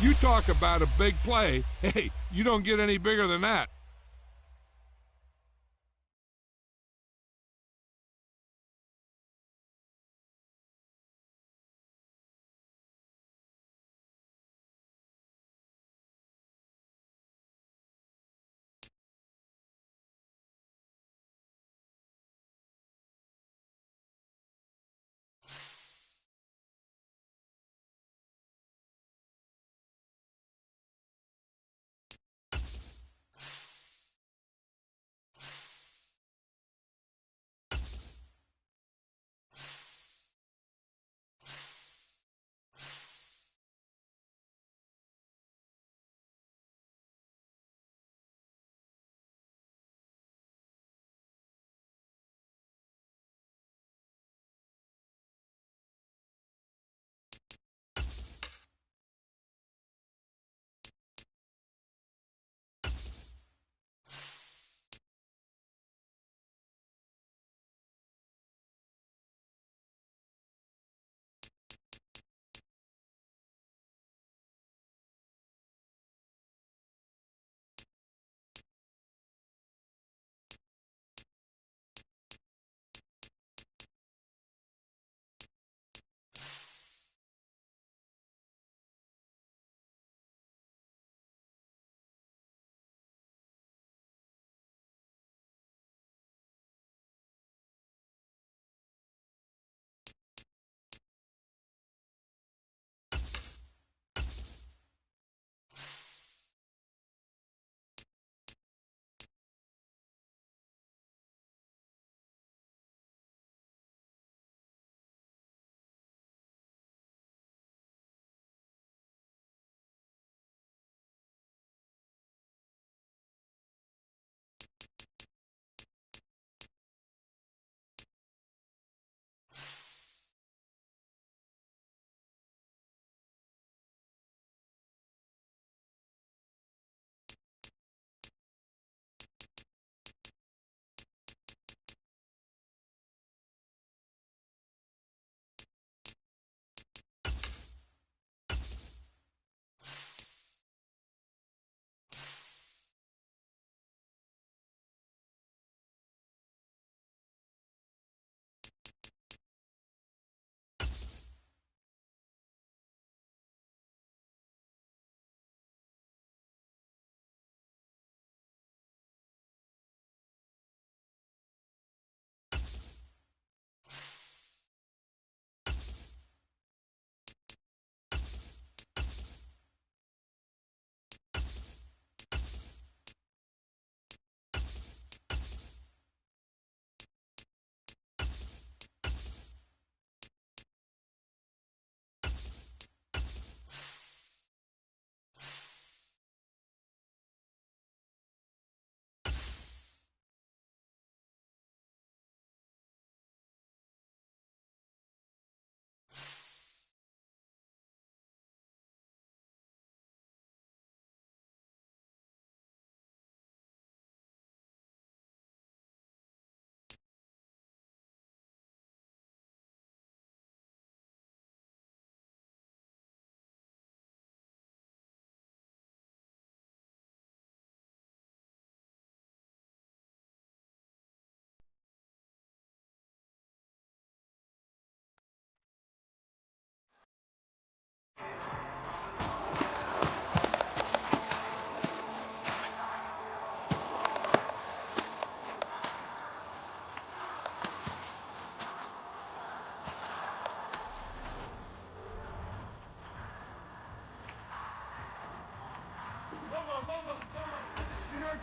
You talk about a big play. Hey, you don't get any bigger than that.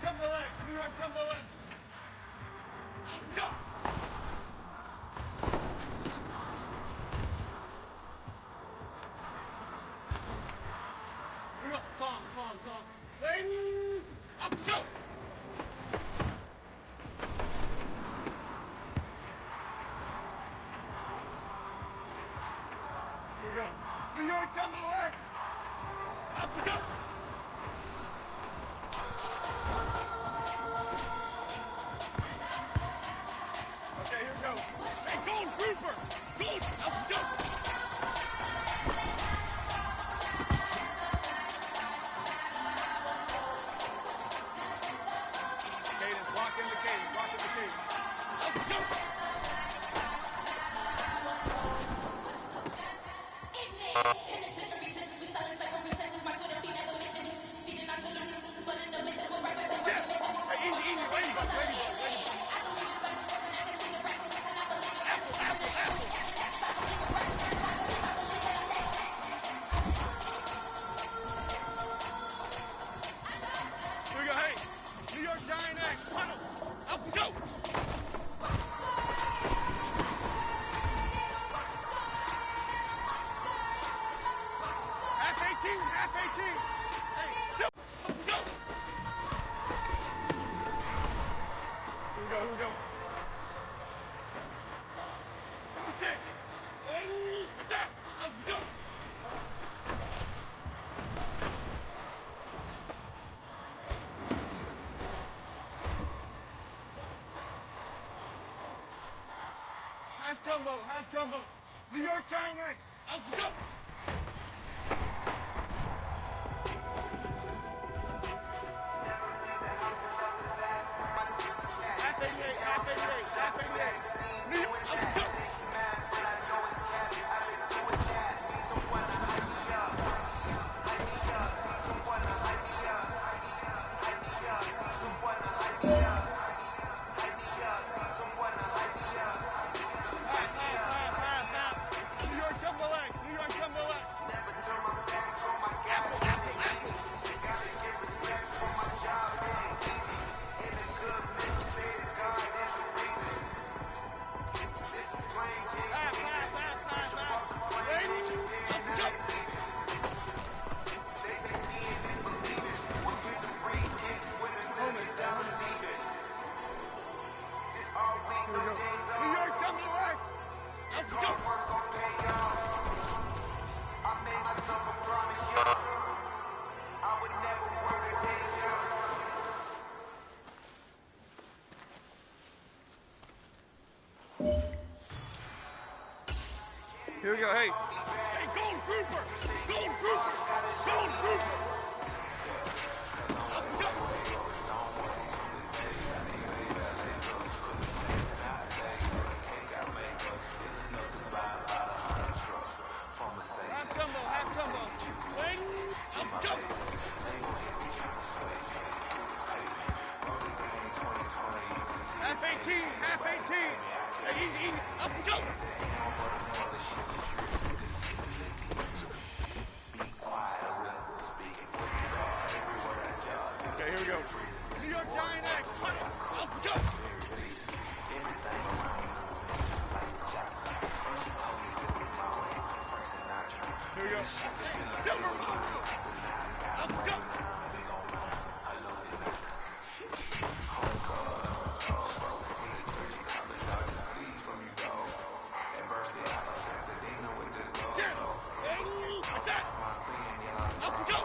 Jump the legs. Jump the legs. Go. Calm. Legs. Up, go. Here we go. New York, jump the legs. Up, go. Okay, here we go. Hey, Gold Grouper! Gold! Up, go! Here we go, hey! New York Giant X, huddle! Up we go! Half 18, half 18! Hey, still! Up we go! Here we go, here we go. 56! Hey, attack! Up we go! Half tumbo, half tumbo. New York Giant X, up we go! Half 88, half 88, half 88. New York, up we go! New York Jumbo X, New York Jumbo X. Apple, apple, apple. Ladies, up we go. New York Jumbo X, up we go. Here we go, hey. Hey, Gold Grouper! Gold Grouper! Gold Grouper! Up we go! Half tumbo, half tumbo. Lane, up we go! Half 18, half 18. Hey, easy, easy. Up we go! Okay, here we go. New York Giant X, huddle, up we go! Here we go. Silver Momo, up we go! Jim, hey, attack! Up we go!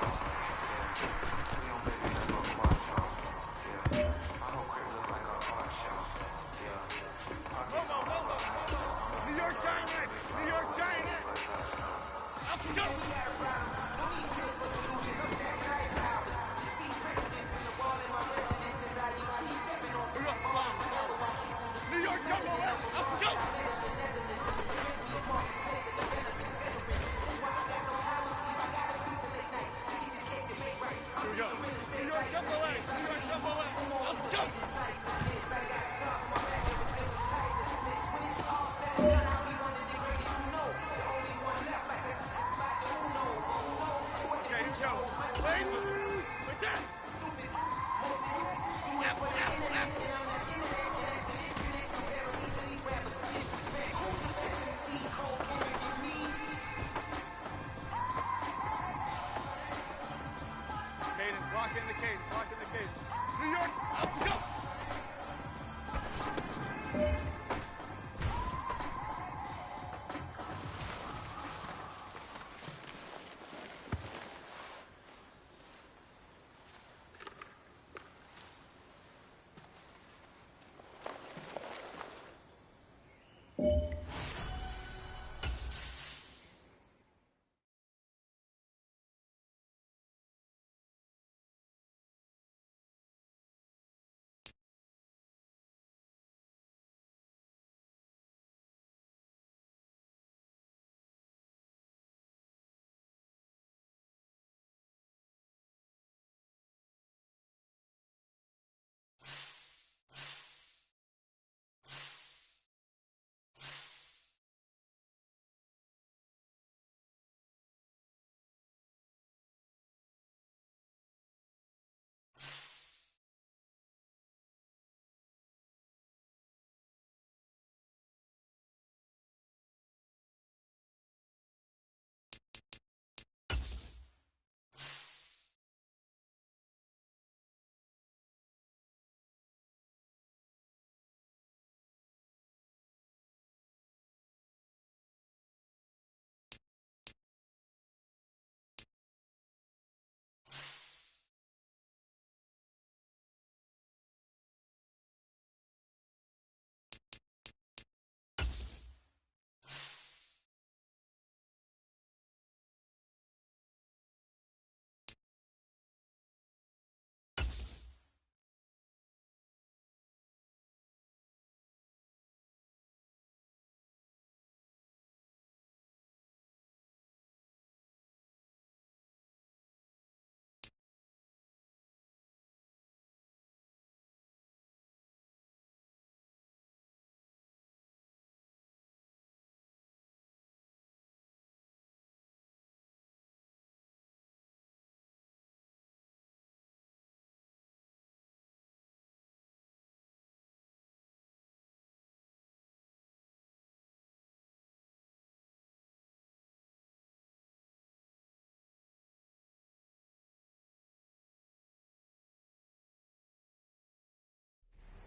New York Giant X, New York Giant X. Up we go.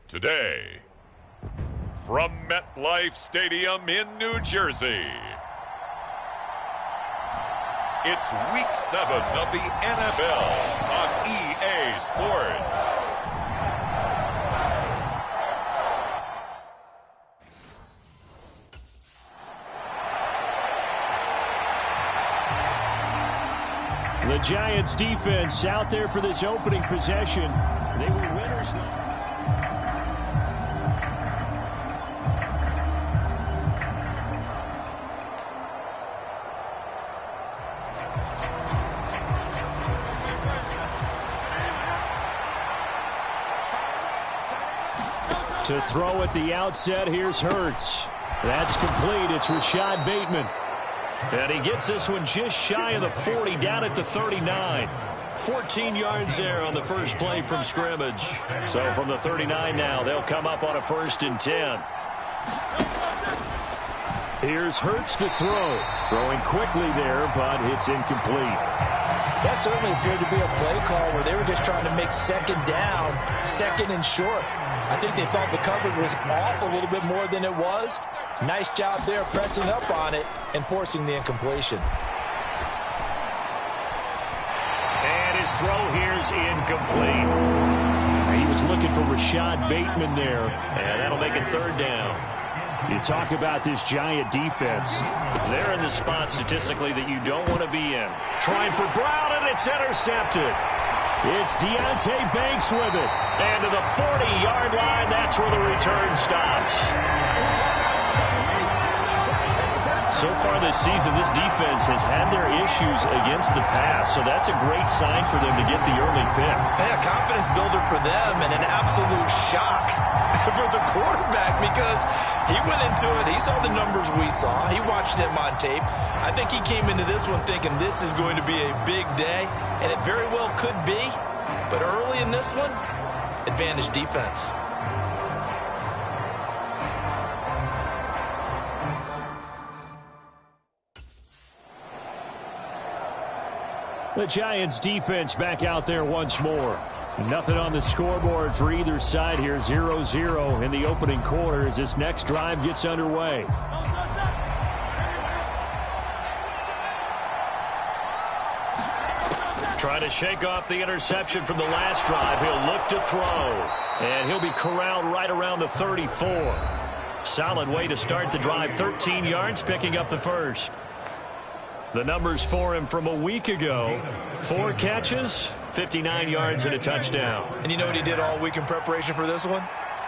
Today, from MetLife Stadium in New Jersey, it's Week 7 of the NFL on EA Sports. The Giants defense out there for this opening possession. They were winners. To throw at the outset, here's Hurts. That's complete. It's Rashad Bateman. And he gets this one just shy of the 40, down at the 39. 14 yards there on the first play from scrimmage. So from the 39 now, they'll come up on a 1st and 10. Here's Hurts to throw. Throwing quickly there, but it's incomplete. That certainly appeared to be a play call where they were just trying to make second down, second and short. I think they thought the coverage was off a little bit more than it was. Nice job there pressing up on it and forcing the incompletion. And his throw here's incomplete. He was looking for Rashad Bateman there, and that'll make it 3rd down. You talk about this Giant defense. They're in the spot statistically that you don't want to be in. Trying for Brown, and it's intercepted. It's Deonte Banks with it. And to the 40-yard line, that's where the return stops. So far this season, this defense has had their issues against the pass, so that's a great sign for them to get the early pick. Yeah, confidence builder for them and an absolute shock for the quarterback because he went into it. He saw the numbers we saw. He watched him on tape. I think he came into this one thinking this is going to be a big day, and it very well could be. But early in this one, advantage defense. The Giants defense back out there once more. Nothing on the scoreboard for either side here. 0-0 in the opening quarter as this next drive gets underway. Trying to shake off the interception from the last drive. He'll look to throw. And he'll be corralled right around the 34. Solid way to start the drive. 13 yards, picking up the first. The numbers for him from a week ago. 4 catches, 59 yards, and a touchdown. And you know what he did all week in preparation for this one?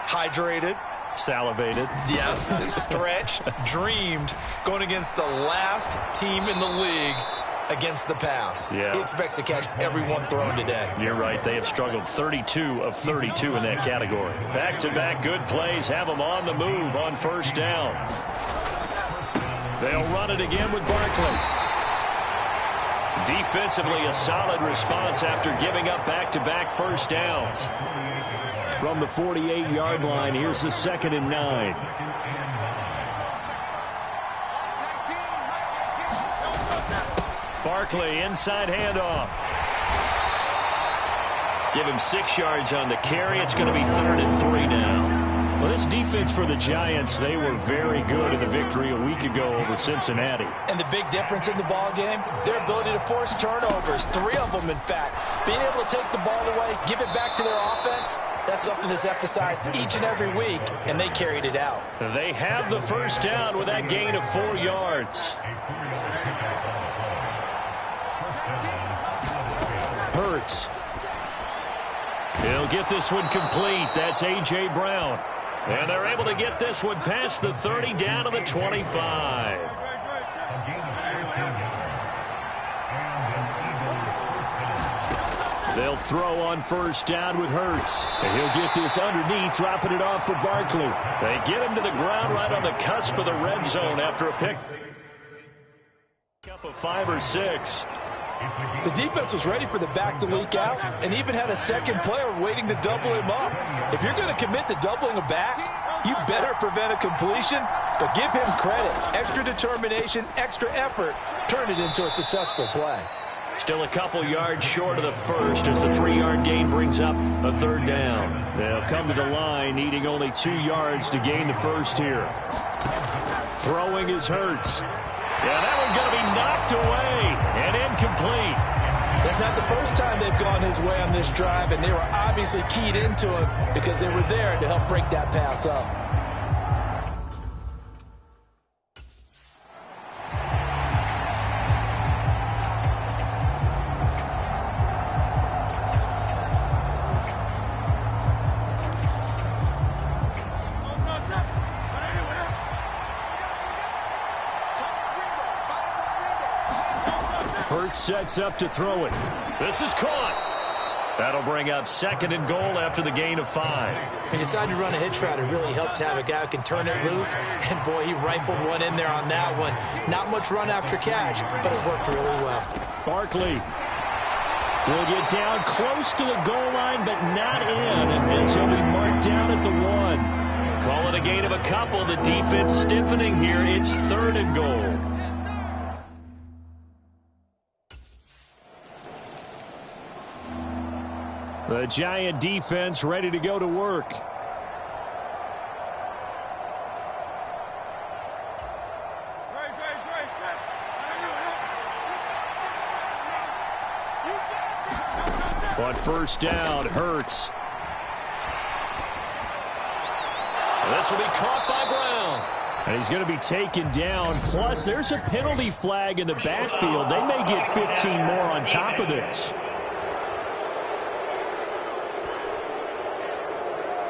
Hydrated. Salivated. Yes, stretched, dreamed, going against the last team in the league against the pass. Yeah. He expects to catch every one thrown today. You're right. They have struggled 32 of 32 in that category. Back-to-back good plays have them on the move on 1st down. They'll run it again with Barkley. Defensively, a solid response after giving up back-to-back 1st downs. From the 48-yard line, here's the 2nd and 9. Barkley, inside handoff. Give him 6 yards on the carry. It's going to be 3rd and 3 now. Well, this defense for the Giants, they were very good in the victory a week ago over Cincinnati. And the big difference in the ball game, their ability to force turnovers, 3 of them, in fact. Being able to take the ball away, give it back to their offense, that's something that's emphasized each and every week, and they carried it out. They have the 1st down with that gain of 4 yards. Hurts. He'll get this one complete. That's A.J. Brown. And they're able to get this one past the 30 down to the 25. They'll throw on 1st down with Hurts. And he'll get this underneath, dropping it off for Barkley. They get him to the ground right on the cusp of the red zone after a pick up of 5 or 6. The defense was ready for the back to leak out and even had a second player waiting to double him up. If you're going to commit to doubling a back, you better prevent a completion, but give him credit. Extra determination, extra effort, turn it into a successful play. Still a couple yards short of the first as the 3-yard gain brings up a third down. They'll come to the line needing only 2 yards to gain the first here. Throwing is Hurts. Yeah, that one's going to be knocked away and incomplete. That's not the first time they've gone his way on this drive, and they were obviously keyed into it because they were there to help break that pass up. Hurts sets up to throw it. This is caught. That'll bring up 2nd and goal after the gain of 5. He decided to run a hitch route. It really helps to have a guy who can turn it loose. And, boy, he rifled one in there on that one. Not much run after catch, but it worked really well. Barkley will get down close to the goal line, but not in, as he'll be marked down at the 1. Call it a gain of a couple. The defense stiffening here. It's 3rd and goal. The Giant defense ready to go to work. On first down, Hurts. This will be caught by Brown. And he's going to be taken down. Plus, there's a penalty flag in the backfield. They may get 15 more on top of this.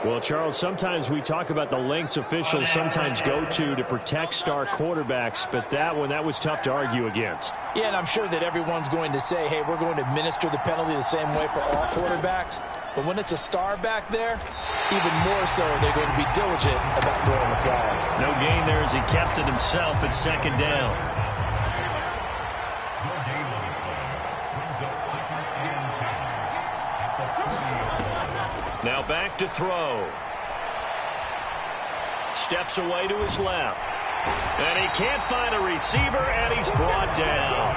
Well, Charles, sometimes we talk about the lengths officials sometimes go to protect star quarterbacks, but that was tough to argue against. Yeah, and I'm sure that everyone's going to say, hey, we're going to administer the penalty the same way for all quarterbacks. But when it's a star back there, even more so they're going to be diligent about throwing the flag. No gain there as he kept it himself at 2nd down. Now back to throw. Steps away to his left. And he can't find a receiver, and he's brought down.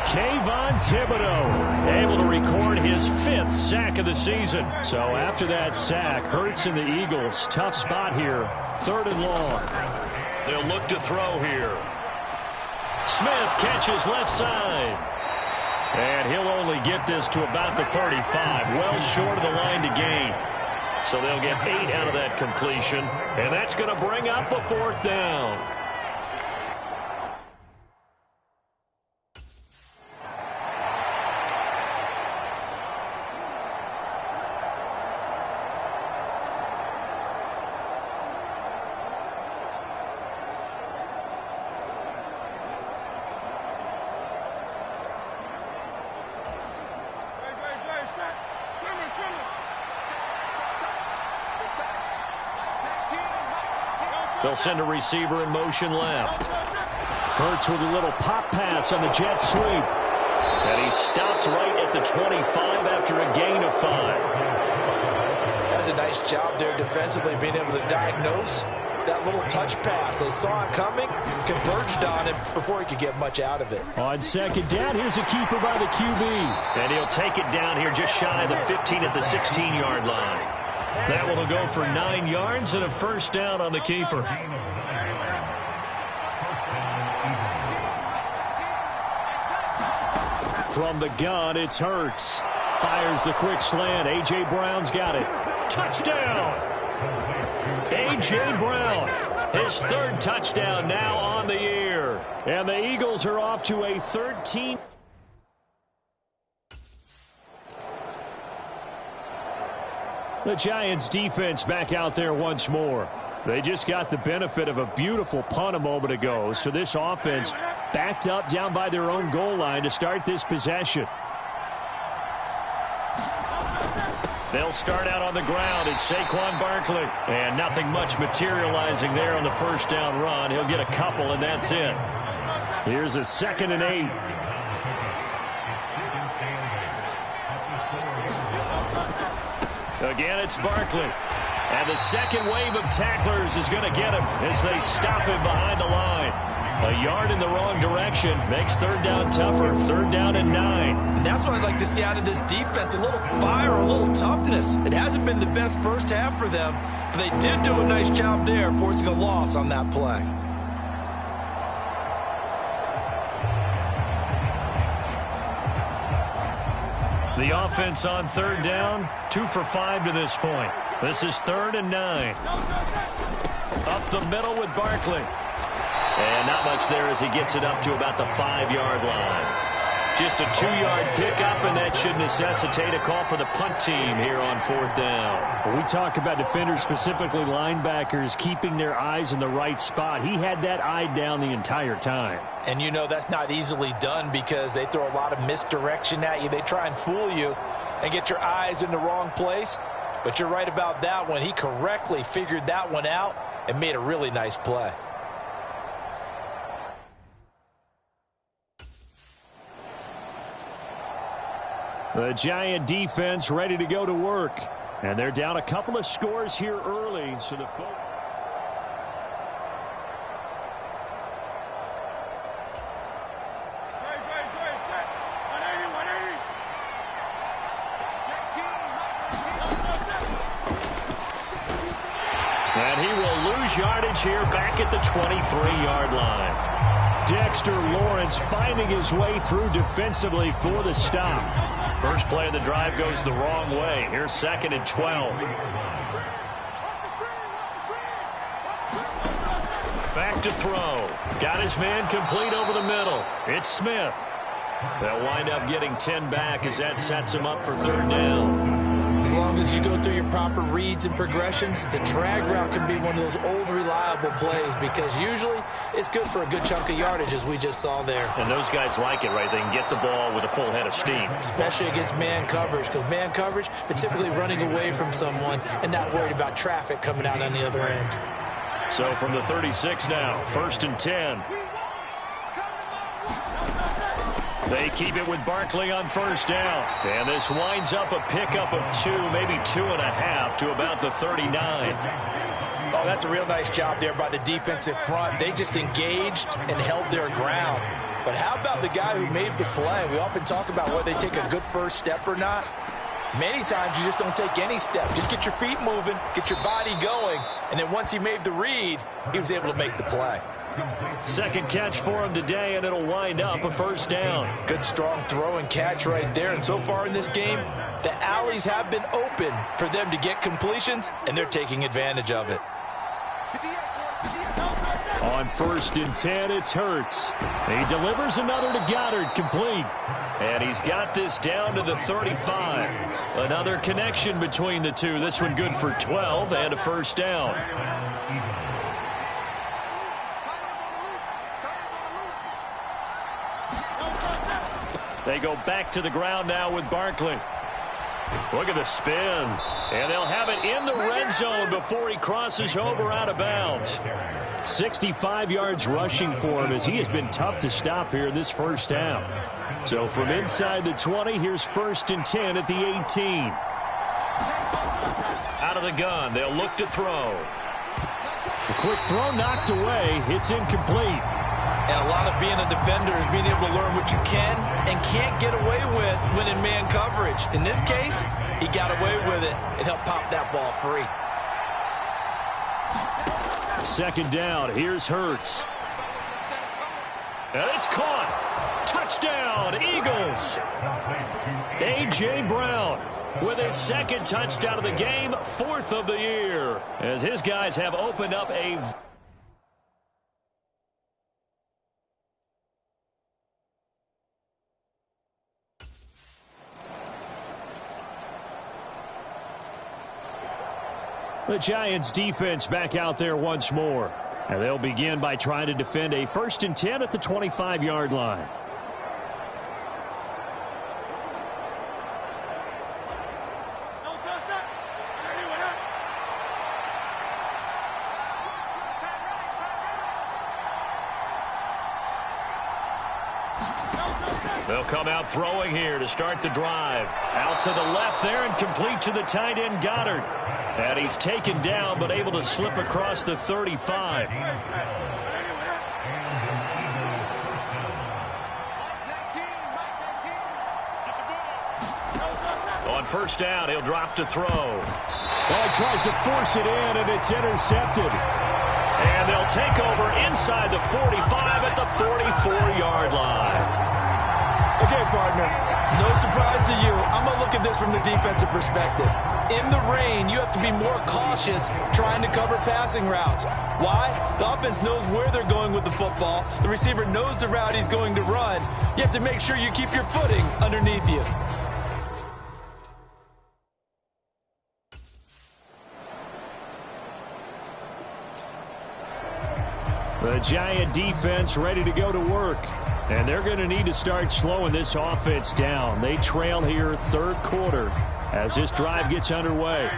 Kayvon Thibodeau able to record his 5th sack of the season. So after that sack, Hurts and the Eagles, tough spot here. 3rd and long. They'll look to throw here. Smith catches left side. And he'll only get this to about the 35, well short of the line to gain. So they'll get 8 out of that completion, and that's going to bring up a 4th down. They'll send a receiver in motion left. Hurts with a little pop pass on the jet sweep. And he stopped right at the 25 after a gain of 5. That's a nice job there defensively, being able to diagnose that little touch pass. They saw it coming, converged on it before he could get much out of it. On 2nd down, here's a keeper by the QB. And he'll take it down here just shy of the 15 at the 16-yard line. That one will go for 9 yards and a 1st down on the keeper. From the gun, it's Hurts. Fires the quick slant. A.J. Brown's got it. Touchdown! A.J. Brown, his 3rd touchdown now on the year. And the Eagles are off to a 13. The Giants defense back out there once more. They just got the benefit of a beautiful punt a moment ago. So this offense backed up down by their own goal line to start this possession. They'll start out on the ground. It's Saquon Barkley. And nothing much materializing there on the 1st down run. He'll get a couple, and that's it. Here's a 2nd and 8. Again, it's Barkley. And the second wave of tacklers is going to get him as they stop him behind the line. A yard in the wrong direction makes third down tougher. Third down and 9. And that's what I'd like to see out of this defense, a little fire, a little toughness. It hasn't been the best first half for them, but they did do a nice job there, forcing a loss on that play. The offense on third down, 2 for 5 to this point. This is 3rd and 9. Up the middle with Barkley. And not much there as he gets it up to about the 5-yard line. Just a 2-yard pickup, and that should necessitate a call for the punt team here on 4th down. When we talk about defenders, specifically linebackers, keeping their eyes in the right spot. He had that eye down the entire time. And you know that's not easily done because they throw a lot of misdirection at you. They try and fool you and get your eyes in the wrong place. But you're right about that one. He correctly figured that one out and made a really nice play. The Giant defense ready to go to work. And they're down a couple of scores here early. So the And he will lose yardage here back at the 23-yard line. Dexter Lawrence finding his way through defensively for the stop. First play of the drive goes the wrong way. Here's 2nd and 12. Back to throw. Got his man complete over the middle. It's Smith. They'll wind up getting 10 back as that sets him up for 3rd down. As long as you go through your proper reads and progressions, the drag route can be one of those old reliable plays because usually it's good for a good chunk of yardage as we just saw there. And those guys like it, right? They can get the ball with a full head of steam. Especially against man coverage because man coverage, they're typically running away from someone and not worried about traffic coming out on the other end. So from the 36 now, 1st and 10. They keep it with Barkley on 1st down. And this winds up a pickup of 2, maybe 2.5 to about the 39. Oh, that's a real nice job there by the defensive front. They just engaged and held their ground. But how about the guy who made the play? We often talk about whether they take a good first step or not. Many times you just don't take any step. Just get your feet moving, get your body going, and then once he made the read, he was able to make the play. Second catch for him today, and it'll wind up a 1st down. Good, strong throw and catch right there. And so far in this game, the alleys have been open for them to get completions, and they're taking advantage of it. On 1st and 10, it's Hurts. He delivers another to Goddard, complete. And he's got this down to the 35. Another connection between the two. This one good for 12 and a 1st down. They go back to the ground now with Barkley. Look at the spin. And they'll have it in the red zone before he crosses over out of bounds. 65 yards rushing for him as he has been tough to stop here in this first half. So from inside the 20, here's 1st and 10 at the 18. Out of the gun, they'll look to throw. A quick throw knocked away. It's incomplete. And a lot of being a defender is being able to learn what you can and can't get away with when in man coverage. In this case, he got away with it and helped pop that ball free. 2nd down. Here's Hurts. And it's caught. Touchdown, Eagles. A.J. Brown with his 2nd touchdown of the game, 4th of the year, as his guys have opened up a... The Giants defense back out there once more. And they'll begin by trying to defend a 1st and 10 at the 25-yard line. They'll come out throwing here to start the drive. Out to the left there and complete to the tight end Goddard. And he's taken down but able to slip across the 35. first down, he'll drop to throw. Well, he tries to force it in, and it's intercepted. And they'll take over inside the 45 at the 44-yard line. Okay, partner, no surprise to you. I'm going to look at this from the defensive perspective. In the rain, you have to be more cautious trying to cover passing routes. Why? The offense knows where they're going with the football. The receiver knows the route he's going to run. You have to make sure you keep your footing underneath you. The Giant defense ready to go to work. And they're going to need to start slowing this offense down. They trail here third quarter as this drive gets underway.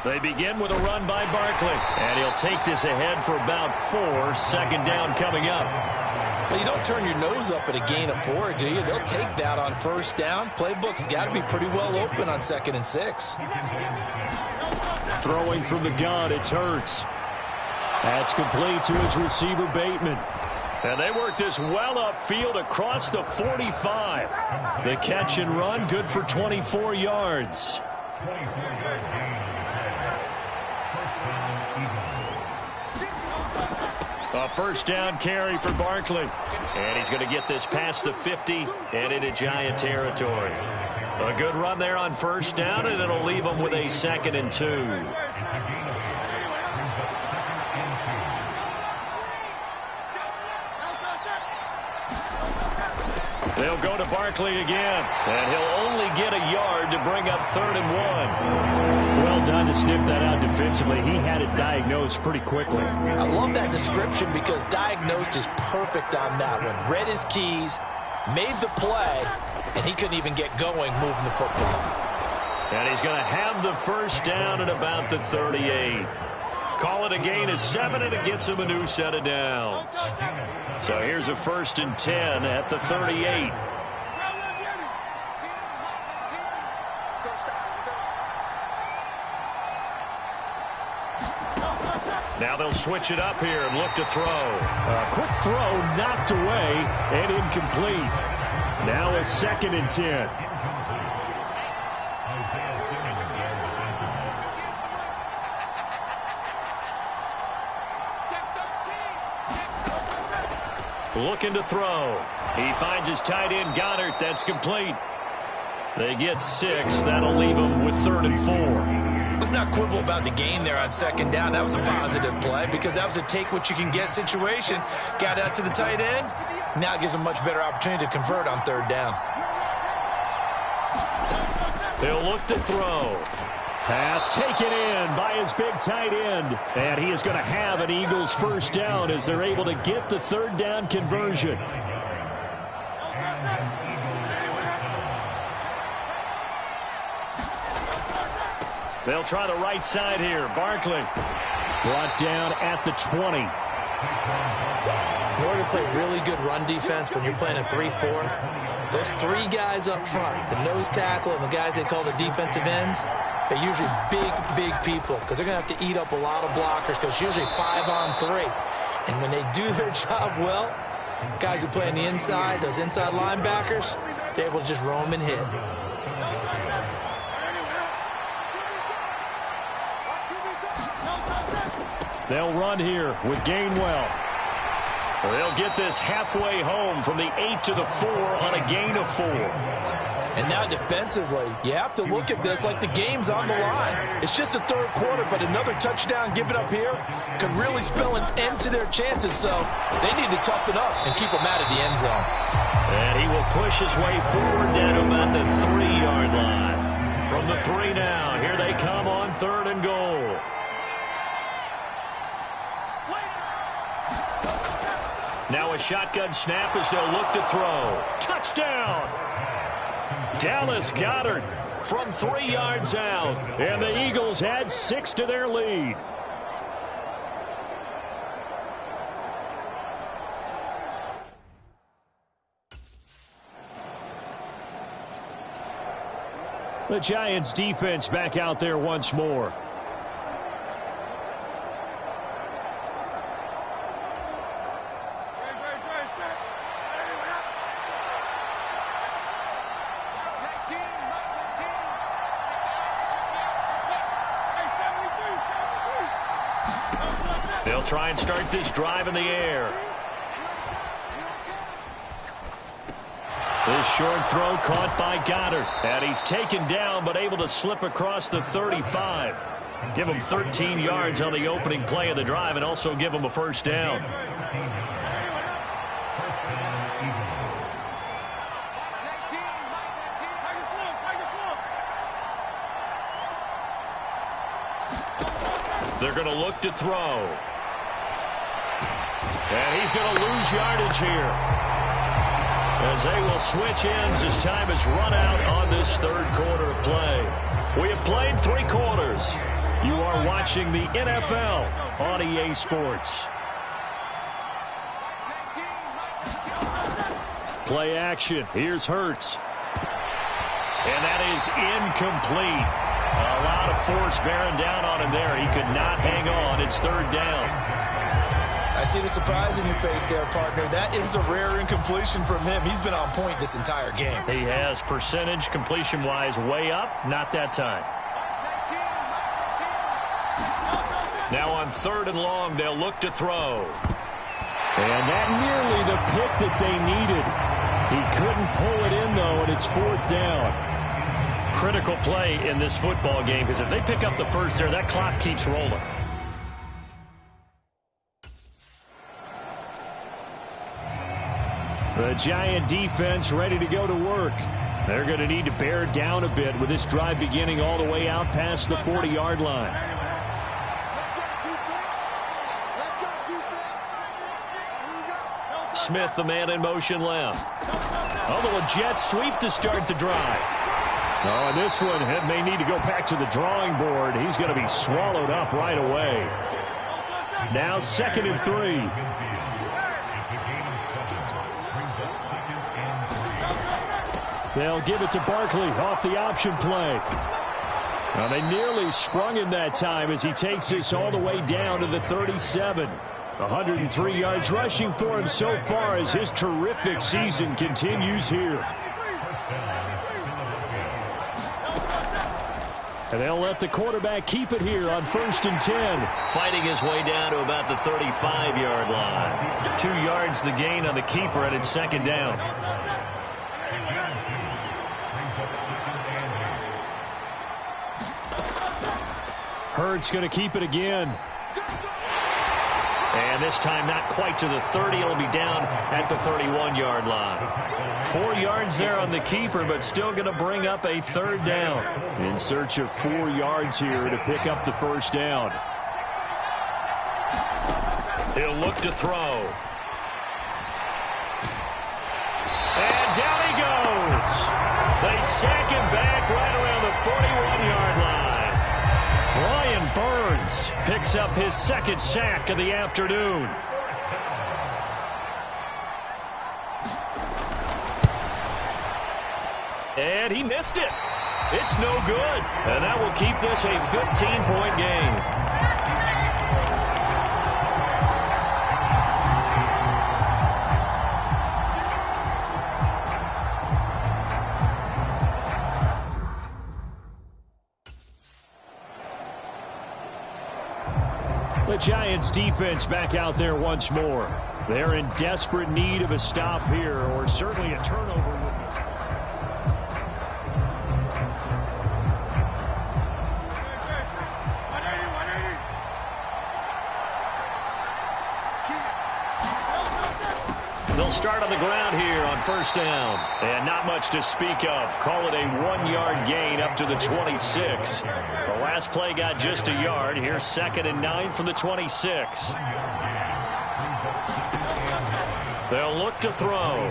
They begin with a run by Barkley. And he'll take this ahead for about 4. Second down coming up. Well, you don't turn your nose up at a gain of 4, do you? They'll take that on first down. Playbook's got to be pretty well open on 2nd and 6. Throwing from the gun, it's Hurts. That's complete to his receiver, Bateman. And they work this well upfield across the 45. The catch and run, good for 24 yards. A first down carry for Barkley. And he's going to get this past the 50 and into Giant territory. A good run there on first down, and it'll leave him with a 2nd and 2. They'll go to Barkley again, and he'll only get a yard to bring up 3rd and 1. Well done to sniff that out defensively. He had it diagnosed pretty quickly. I love that description because diagnosed is perfect on that one. Read his keys, made the play, and he couldn't even get going moving the football. And he's going to have the first down at about the 38. Call it a gain of 7, and it gets him a new set of downs. So here's a 1st and 10 at the 38. Now they'll switch it up here and look to throw. A quick throw knocked away and incomplete. Now a 2nd and 10. Looking to throw. He finds his tight end, Goddard. That's complete. They get 6. That'll leave them with 3rd and 4. Let's not quibble about the gain there on 2nd down. That was a positive play because that was a take-what-you-can-get situation. Got out to the tight end. Now it gives them a much better opportunity to convert on 3rd down. They'll look to throw. Pass taken in by his big tight end. And he is going to have an Eagles first down as they're able to get the 3rd down conversion. They'll try the right side here. Barkley brought down at the 20. In order to play really good run defense when you're playing a 3-4, those 3 guys up front, the nose tackle and the guys they call the defensive ends, they're usually big people because they're going to have to eat up a lot of blockers because it's usually 5-on-3. And when they do their job well, guys who play on the inside, those inside linebackers, they're able to just roam and hit. They'll run here with Gainwell. They'll get this halfway home from the 8 to the 4 on a gain of 4. And now defensively, you have to look at this like the game's on the line. It's just the 3rd quarter, but another touchdown given up here could really spell an end to their chances. So they need to toughen up and keep them out of the end zone. And he will push his way forward down to about the 3-yard line. From the 3 now, here they come on 3rd and goal. Now a shotgun snap as they'll look to throw. Touchdown! Dallas Goedert from 3 yards out. And the Eagles add 6 to their lead. The Giants defense back out there once more. They'll try and start this drive in the air. This short throw caught by Goddard. And he's taken down but able to slip across the 35. Give him 13 yards on the opening play of the drive and also give him a first down. They're going to look to throw. And he's going to lose yardage here, as they will switch ends as time has run out on this third quarter of play. We have played 3 quarters. You are watching the NFL on EA Sports. Play action. Here's Hurts. And that is incomplete. A lot of force bearing down on him there. He could not hang on. It's third down. I see the surprise in your face there, partner. That is a rare incompletion from him. He's been on point this entire game. He has percentage completion-wise way up. Not that time. Now on 3rd and long, they'll look to throw. And that nearly the pick that they needed. He couldn't pull it in, though, and it's 4th down. Critical play in this football game, because if they pick up the first there, that clock keeps rolling. The Giant defense ready to go to work. They're going to need to bear down a bit with this drive beginning all the way out past the 40-yard line. Smith, the man in motion left. Oh, the jet sweep to start the drive. Oh, and this one may need to go back to the drawing board. He's going to be swallowed up right away. Now 2nd and 3. They'll give it to Barkley off the option play. Now they nearly sprung him that time as he takes this all the way down to the 37. 103 yards rushing for him so far as his terrific season continues here. And they'll let the quarterback keep it here on 1st and 10. Fighting his way down to about the 35-yard line. 2 yards the gain on the keeper, and it's 2nd down. Hurts going to keep it again. And this time not quite to the 30. It'll be down at the 31-yard line. 4 yards there on the keeper, but still going to bring up a 3rd down. In search of 4 yards here to pick up the first down. He'll look to throw. And down he goes. They sack him back right around the 41-yard line. Brian Burns picks up his 2nd sack of the afternoon. And he missed it. It's no good. And that will keep this a 15-point game. The Giants defense back out there once more. They're in desperate need of a stop here, or certainly a turnover. They'll start on the ground here on 1st down. And not much to speak of. Call it a 1-yard gain up to the 26. The last play got just a yard. Here's 2nd and 9 from the 26. They'll look to throw.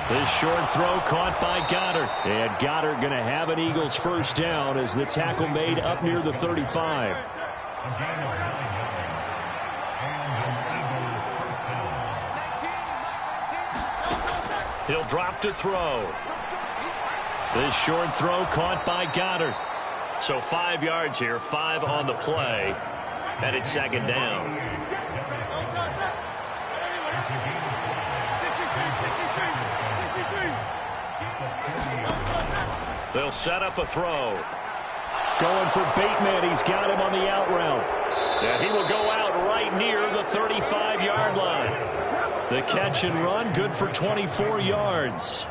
This short throw caught by Goddard. And Goddard going to have an Eagles first down as the tackle made up near the 35. He'll drop to throw. This short throw caught by Goddard. So 5 yards here, 5 on the play. And it's 2nd down. They'll set up a throw. Going for Bateman. He's got him on the out route. And he will go out right right near the 35-yard line. The catch and run, good for 24 yards.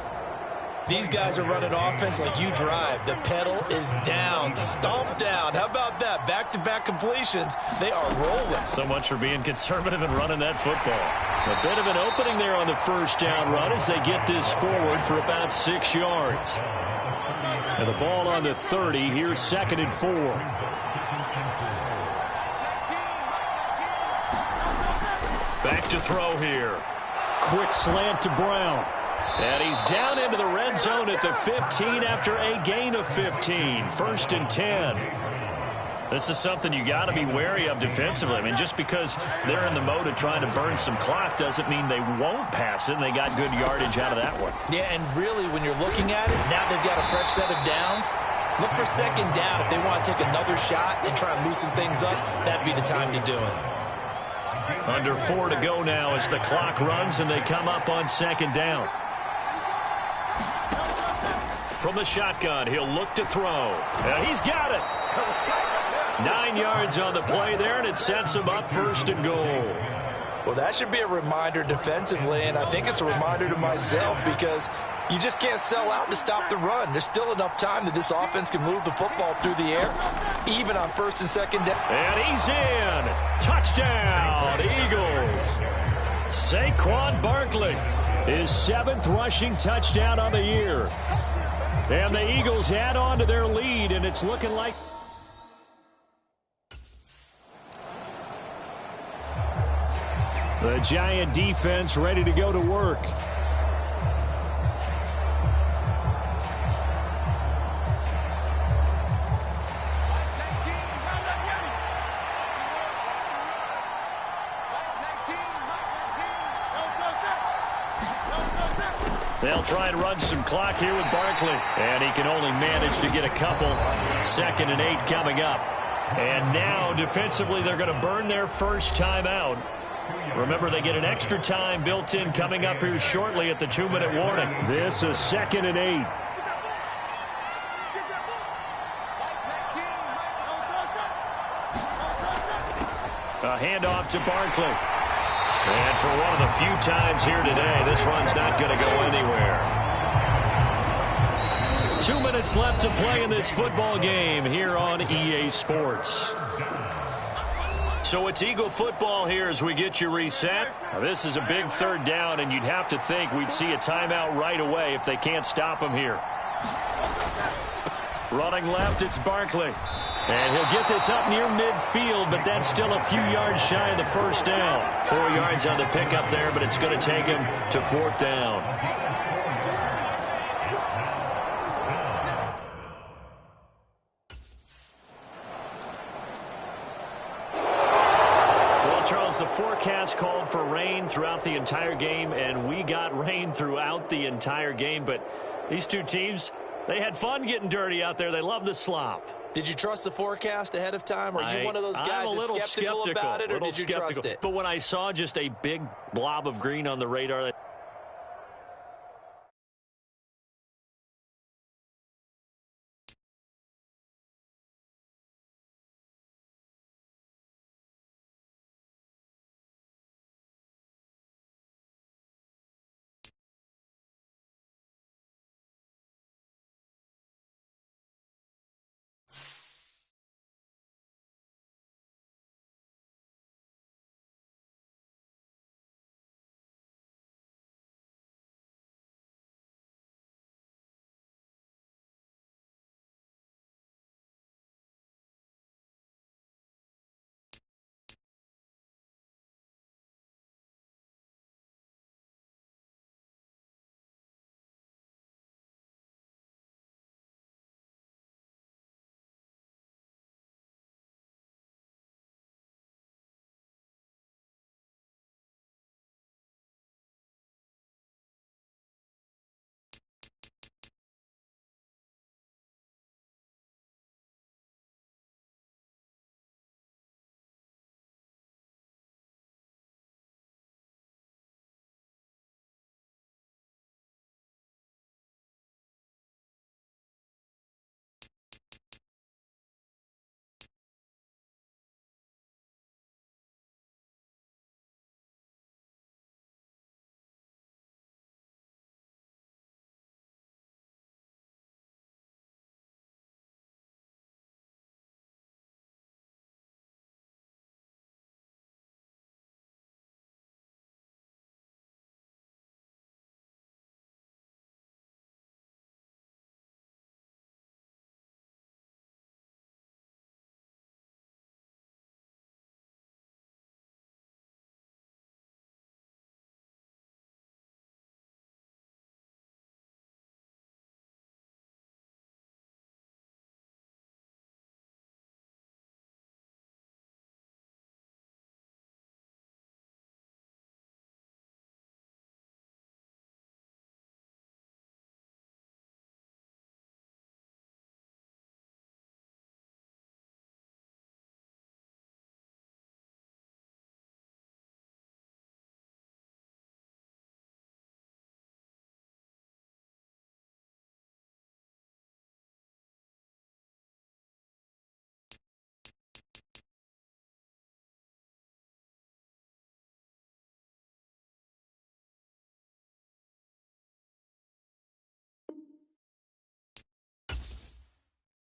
These guys are running offense like you drive. The pedal is down, stomped down. How about that? Back-to-back completions. They are rolling. So much for being conservative and running that football. A bit of an opening there on the first down run as they get this forward for about 6 yards. And the ball on the 30. Here's 2nd and 4. Back to throw here. Quick slant to Brown. And he's down into the red zone at the 15 after a gain of 15. 1st and 10. This is something you got to be wary of defensively. I mean, just because they're in the mode of trying to burn some clock doesn't mean they won't pass it, and they got good yardage out of that one. Yeah, and really, when you're looking at it, now they've got a fresh set of downs. Look for 2nd down. If they want to take another shot and try and loosen things up, that'd be the time to do it. Under 4 to go now as the clock runs, and they come up on 2nd down. From the shotgun, he'll look to throw. And he's got it. 9 yards on the play there, and it sets him up 1st and goal. Well, that should be a reminder defensively, and I think it's a reminder to myself because you just can't sell out to stop the run. There's still enough time that this offense can move the football through the air, even on 1st and 2nd down. And he's in. Touchdown, Eagles. Saquon Barkley, his 7th rushing touchdown on the year. And the Eagles add on to their lead, and it's looking like the Giant defense ready to go to work. They'll try and run some clock here with Barkley. And he can only manage to get a couple. 2nd and 8 coming up. And now, defensively, they're going to burn their first timeout. Remember, they get an extra time built in coming up here shortly at the 2-minute warning. This is 2nd and 8. A handoff to Barkley. And for one of the few times here today, this run's not going to go anywhere. 2 minutes left to play in this football game here on EA Sports. So it's Eagle football here as we get you reset. Now, this is a big 3rd down, and you'd have to think we'd see a timeout right away if they can't stop him here. Running left, it's Barkley. And he'll get this up near midfield, but that's still a few yards shy of the 1st down. 4 yards on the pickup there, but it's going to take him to 4th down. Well, Charles, the forecast called for rain throughout the entire game, and we got rain throughout the entire game. But these two teams, they had fun getting dirty out there. They love the slop. Did you trust the forecast ahead of time? Are you one of those guys that's skeptical about it, or did you trust it? But when I saw just a big blob of green on the radar,